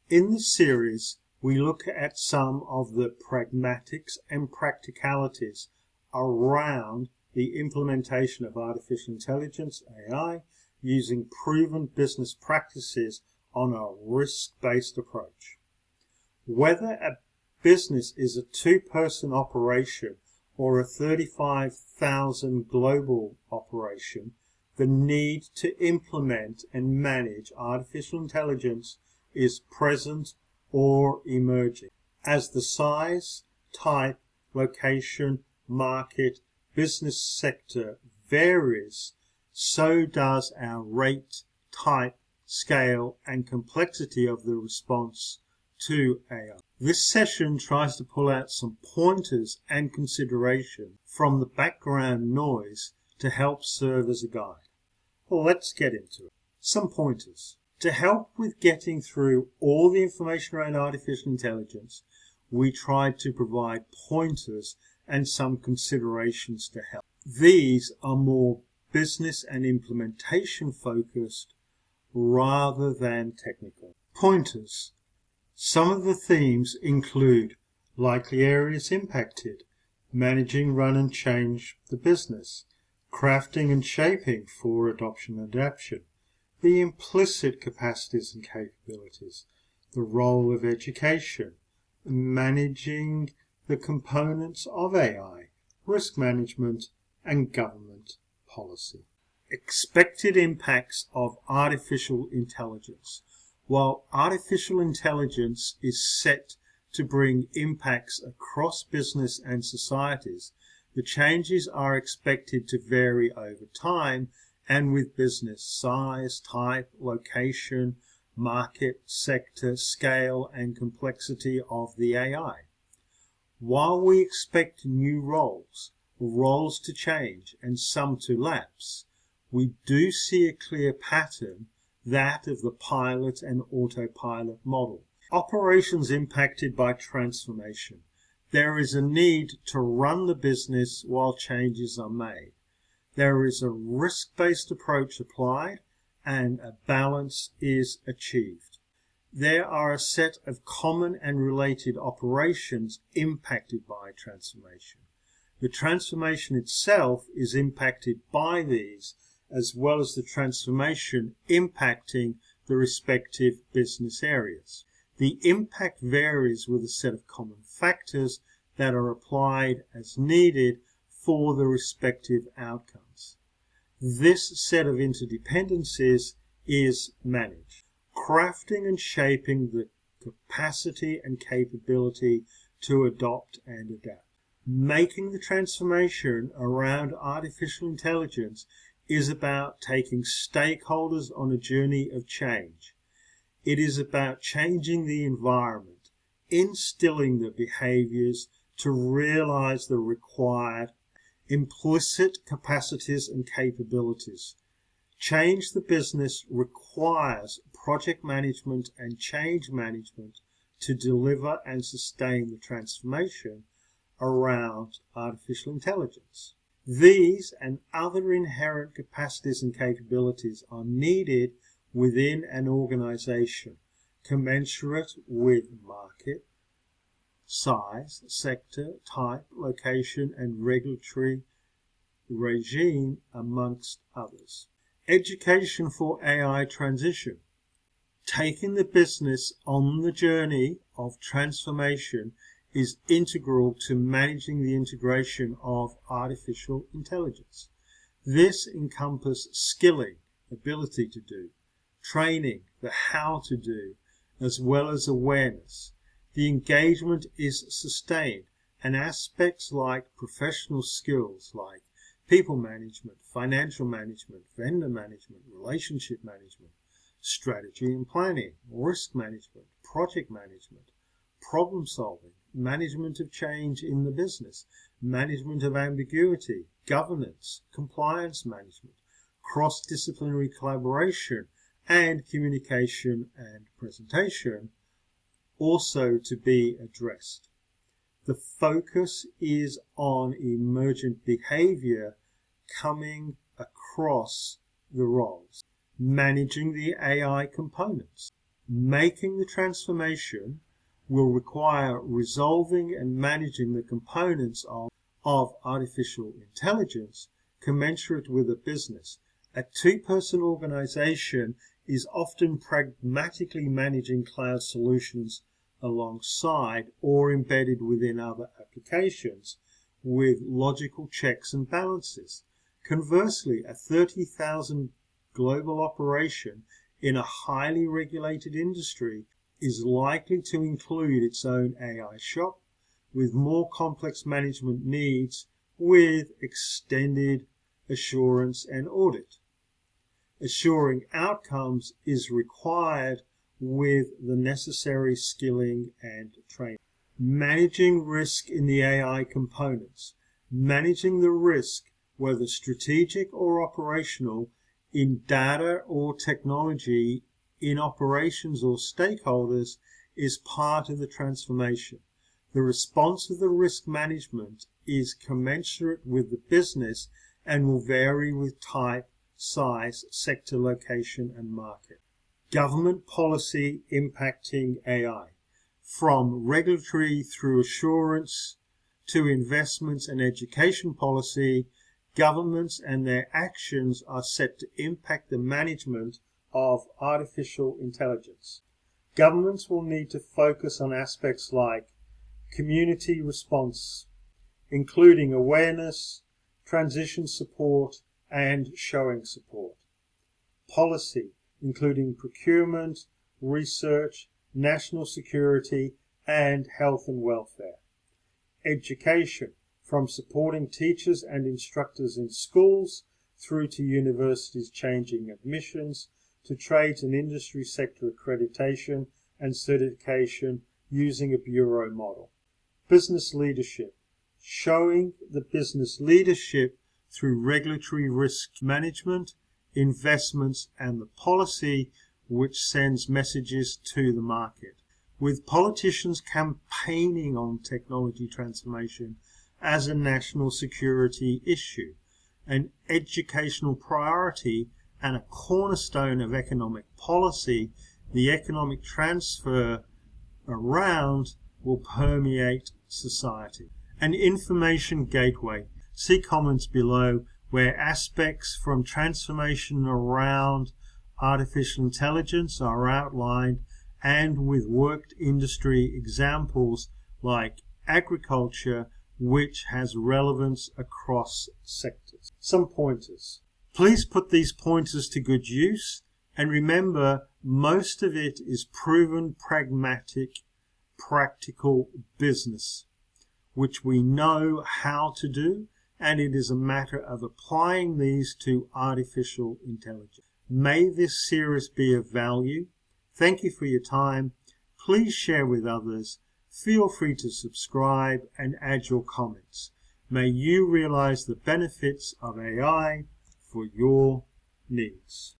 In this series, we look at some of the pragmatics and practicalities around the implementation of artificial intelligence, AI, using proven business practices on a risk-based approach. Whether a business is a two-person operation or a 35,000 global operation, the need to implement and manage artificial intelligence is present or emerging. As the size, type, location, market, business sector varies, so does our rate, type, scale, and complexity of the response to AI. This session tries to pull out some pointers and consideration from the background noise to help serve as a guide. Well, let's get into it. Some pointers. To help with getting through all the information around artificial intelligence, we tried to provide pointers and some considerations to help. These are more business and implementation focused rather than technical. Pointers. Some of the themes include likely areas impacted, managing, run and change the business, crafting and shaping for adoption and adaptation, the implicit capacities and capabilities, the role of education, managing the components of AI, risk management, and government policy. Expected impacts of artificial intelligence. While artificial intelligence is set to bring impacts across business and societies, the changes are expected to vary over time and with business size, type, location, market, sector, scale, and complexity of the AI. While we expect new roles to change and some to lapse, we do see a clear pattern, that of the pilot and autopilot model. Operations impacted by transformation. There is a need to run the business while changes are made. There is a risk-based approach applied and a balance is achieved. There are a set of common and related operations impacted by transformation. The transformation itself is impacted by these, as well as the transformation impacting the respective business areas. The impact varies with a set of common factors that are applied as needed for the respective outcomes. This set of interdependencies is managed. Crafting and shaping the capacity and capability to adopt and adapt. Making the transformation around artificial intelligence is about taking stakeholders on a journey of change. It is about changing the environment, instilling the behaviors to realize the required implicit capacities and capabilities. Change the business requires project management and change management to deliver and sustain the transformation around artificial intelligence. These and other inherent capacities and capabilities are needed within an organization, commensurate with market, size, sector, type, location, and regulatory regime, amongst others. Education for AI transition. Taking the business on the journey of transformation is integral to managing the integration of artificial intelligence. This encompasses skilling, ability to do, training, the how to do, as well as awareness. The engagement is sustained, and aspects like professional skills like people management, financial management, vendor management, relationship management, strategy and planning, risk management, project management, problem solving, management of change in the business, management of ambiguity, governance, compliance management, cross-disciplinary collaboration, and communication and presentation also to be addressed. The focus is on emergent behavior coming across the roles. Managing the AI components. Making the transformation will require resolving and managing the components of artificial intelligence commensurate with a business. A two-person organization is often pragmatically managing cloud solutions alongside or embedded within other applications with logical checks and balances. Conversely, a 30,000 global operation in a highly regulated industry is likely to include its own AI shop with more complex management needs with extended assurance and audit. Assuring outcomes is required with the necessary skilling and training. Managing risk in the AI components. Managing the risk, whether strategic or operational, in data or technology, in operations or stakeholders, is part of the transformation. The response of the risk management is commensurate with the business and will vary with type, size, sector, location, and market. Government policy impacting AI. From regulatory through assurance to investments and education policy, governments and their actions are set to impact the management of artificial intelligence. Governments will need to focus on aspects like community response, including awareness, transition support, and showing support. Policy, including procurement, research, national security, and health and welfare. Education, from supporting teachers and instructors in schools through to universities changing admissions to trades and industry sector accreditation and certification using a bureau model. Business leadership, showing the business leadership through regulatory risk management, investments, and the policy which sends messages to the market. With politicians campaigning on technology transformation as a national security issue, an educational priority, and a cornerstone of economic policy, the economic transfer around will permeate society. An information gateway. See comments below where aspects from transformation around artificial intelligence are outlined, and with worked industry examples like agriculture, which has relevance across sectors. Some pointers. Please put these pointers to good use, and remember, most of it is proven pragmatic, practical business, which we know how to do, and it is a matter of applying these to artificial intelligence. May this series be of value. Thank you for your time. Please share with others. Feel free to subscribe and add your comments. May you realize the benefits of AI for your needs.